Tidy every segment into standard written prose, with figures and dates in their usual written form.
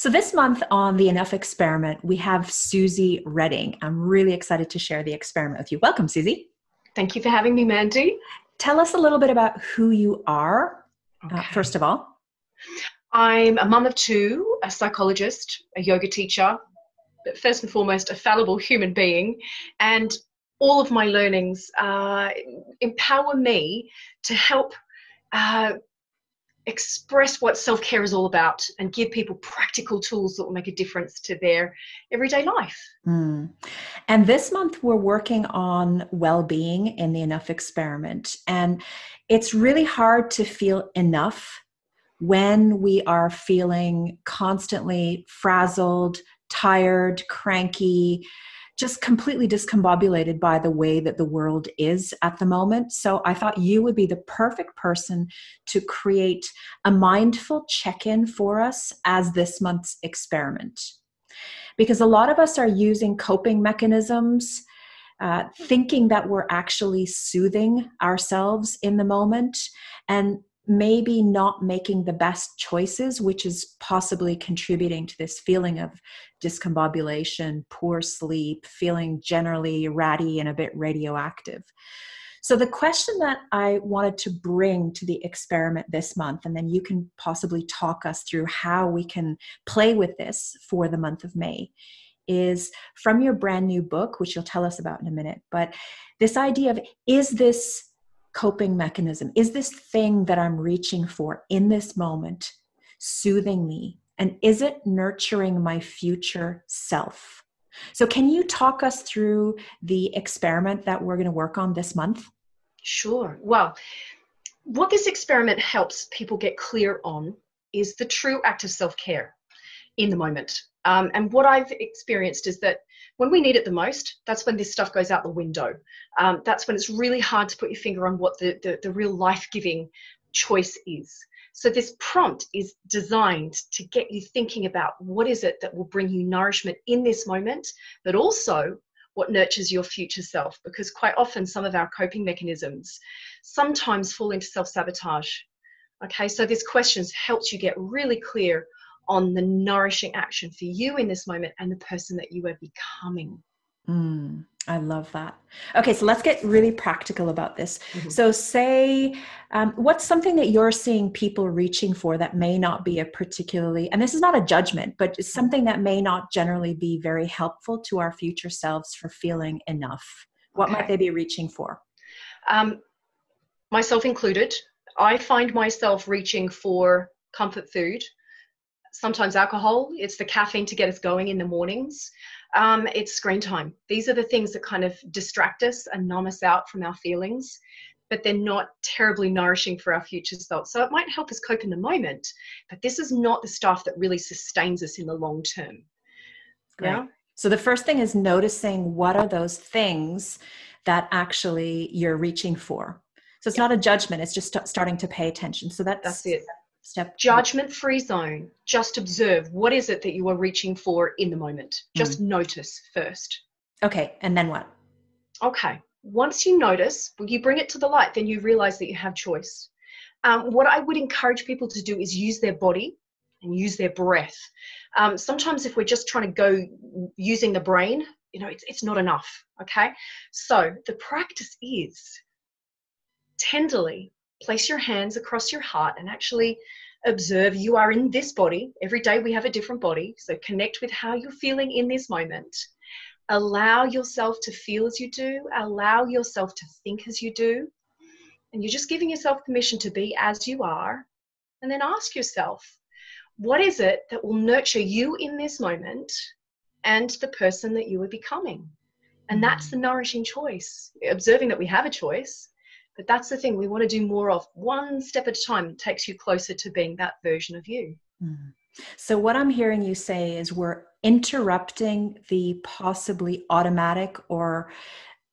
So this month on the Enough Experiment, we have Suzy Reading. I'm really excited to share the experiment with you. Welcome, Suzy. Thank you for having me, Mandy. Tell us a little bit about who you are, Okay. first of all. I'm a mum of two, a psychologist, a yoga teacher, but first and foremost, a fallible human being. And all of my learnings empower me to help express what self-care is all about and give people practical tools that will make a difference to their everyday life. And this month we're working on well-being in the Enough Experiment. And it's really hard to feel enough when we are feeling constantly frazzled, tired, cranky, just completely discombobulated by the way that the world is at the moment. So I thought you would be the perfect person to create a mindful check-in for us as this month's experiment. Because a lot of us are using coping mechanisms, thinking that we're actually soothing ourselves in the moment, and maybe not making the best choices, which is possibly contributing to this feeling of discombobulation, poor sleep, feeling generally ratty and a bit radioactive. So the question that I wanted to bring to the experiment this month, and then you can possibly talk us through how we can play with this for the month of May, is from your brand new book, which you'll tell us about in a minute. But this idea of, is this coping mechanism, is this thing that I'm reaching for in this moment soothing me? And is it nurturing my future self? So can you talk us through the experiment that we're going to work on this month? Sure. Well, what this experiment helps people get clear on is the true act of self-care in the moment. And what I've experienced is that when we need it the most, that's when this stuff goes out the window. That's when it's really hard to put your finger on what the real life-giving choice is. So this prompt is designed to get you thinking about what is it that will bring you nourishment in this moment, but also what nurtures your future self. Because quite often some of our coping mechanisms sometimes fall into self-sabotage. Okay, so this question helps you get really clear on the nourishing action for you in this moment and the person that you are becoming. I love that. Okay, so let's get really practical about this. Mm-hmm. So say, what's something that you're seeing people reaching for that may not be a particularly, and this is not a judgment, but it's something that may not generally be very helpful to our future selves for feeling enough. What might they be reaching for? Myself included, I find myself reaching for comfort food. Sometimes alcohol, it's the caffeine to get us going in the mornings. It's screen time. These are the things that kind of distract us and numb us out from our feelings, but they're not terribly nourishing for our future self. So it might help us cope in the moment, but this is not the stuff that really sustains us in the long term. Great. Yeah? So the first thing is noticing what are those things that actually you're reaching for. So it's not a judgment, it's just starting to pay attention. So that's it. Step judgment-free zone. Just observe. What is it that you are reaching for in the moment? Just notice first. Okay, and then what? Okay, once you notice, when you bring it to the light, then you realize that you have choice. What I would encourage people to do is use their body and use their breath. Sometimes if we're just trying to go using the brain, it's not enough, okay? So the practice is tenderly place your hands across your heart and actually observe you are in this body. Every day we have a different body. So connect with how you're feeling in this moment. Allow yourself to feel as you do. Allow yourself to think as you do. And you're just giving yourself permission to be as you are. And then ask yourself, what is it that will nurture you in this moment and the person that you are becoming? And that's the nourishing choice. Observing that we have a choice. But that's the thing we want to do more of. One step at a time takes you closer to being that version of you. So what I'm hearing you say is we're interrupting the possibly automatic or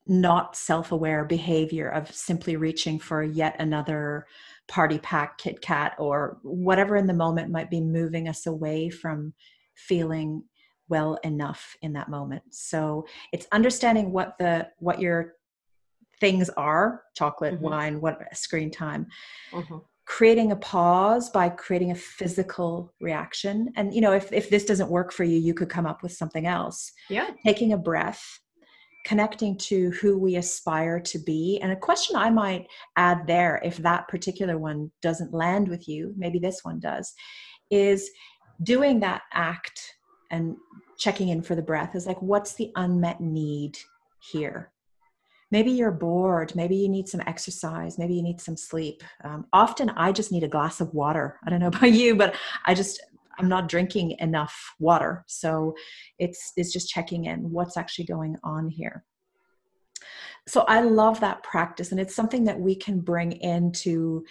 not self-aware behavior of simply reaching for yet another party pack, Kit Kat, or whatever in the moment might be moving us away from feeling well enough in that moment. So it's understanding what your things are, chocolate, wine, what screen time, creating a pause by creating a physical reaction. And, if this doesn't work for you, you could come up with something else. Yeah. Taking a breath, connecting to who we aspire to be. And a question I might add there, if that particular one doesn't land with you, maybe this one does, is doing that act and checking in for the breath is like, what's the unmet need here? Maybe you're bored. Maybe you need some exercise. Maybe you need some sleep. Often I just need a glass of water. I don't know about you, but I'm not drinking enough water. So it's just checking in. What's actually going on here? So I love that practice. And it's something that we can bring into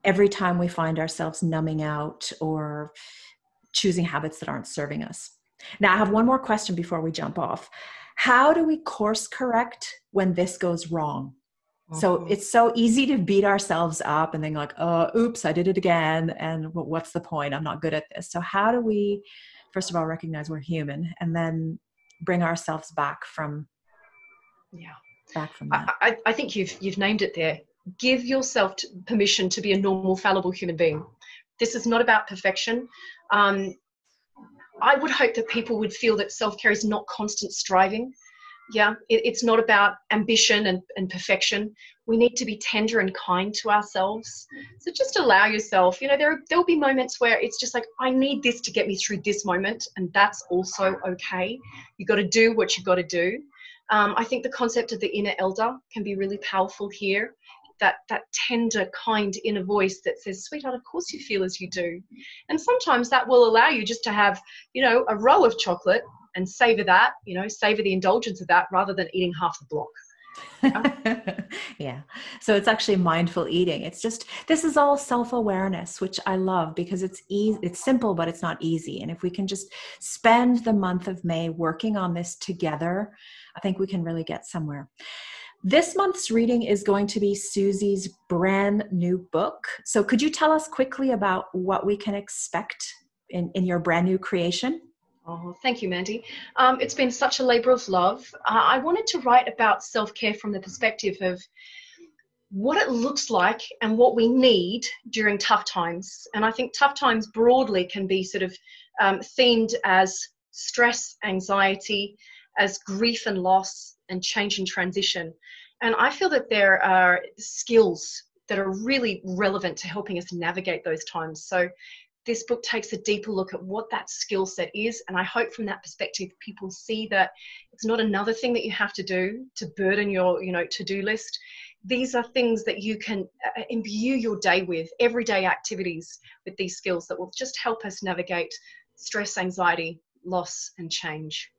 every time we find ourselves numbing out or choosing habits that aren't serving us. Now, I have one more question before we jump off. How do we course correct when this goes wrong? So it's so easy to beat ourselves up and then like, oh, oops, I did it again. And what's the point? I'm not good at this. So how do we, first of all, recognize we're human and then bring ourselves back from that? I think you've named it there. Give yourself permission to be a normal, fallible human being. This is not about perfection. I would hope that people would feel that self-care is not constant striving. It's not about ambition and perfection. We need to be tender and kind to ourselves. So just allow yourself, there'll be moments where it's just like, I need this to get me through this moment. And that's also okay. You got to do what you got to do. I think the concept of the inner elder can be really powerful here. That tender, kind inner voice that says, sweetheart, of course you feel as you do. And sometimes that will allow you just to have, a roll of chocolate and savor that, savor the indulgence of that rather than eating half the block. Yeah. So it's actually mindful eating. It's just, this is all self-awareness, which I love because it's easy, it's simple, but it's not easy. And if we can just spend the month of May working on this together, I think we can really get somewhere. This month's reading is going to be Suzy's brand new book. So could you tell us quickly about what we can expect in your brand new creation? Oh, thank you, Mandy. It's been such a labor of love. I wanted to write about self-care from the perspective of what it looks like and what we need during tough times. And I think tough times broadly can be sort of themed as stress, anxiety, as grief and loss, and change and transition. And I feel that there are skills that are really relevant to helping us navigate those times. So this book takes a deeper look at what that skill set is. And I hope from that perspective, people see that it's not another thing that you have to do to burden your, to-do list. These are things that you can imbue your day with, everyday activities with these skills that will just help us navigate stress, anxiety, loss, and change.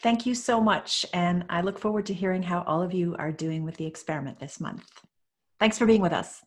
Thank you so much. And I look forward to hearing how all of you are doing with the experiment this month. Thanks for being with us.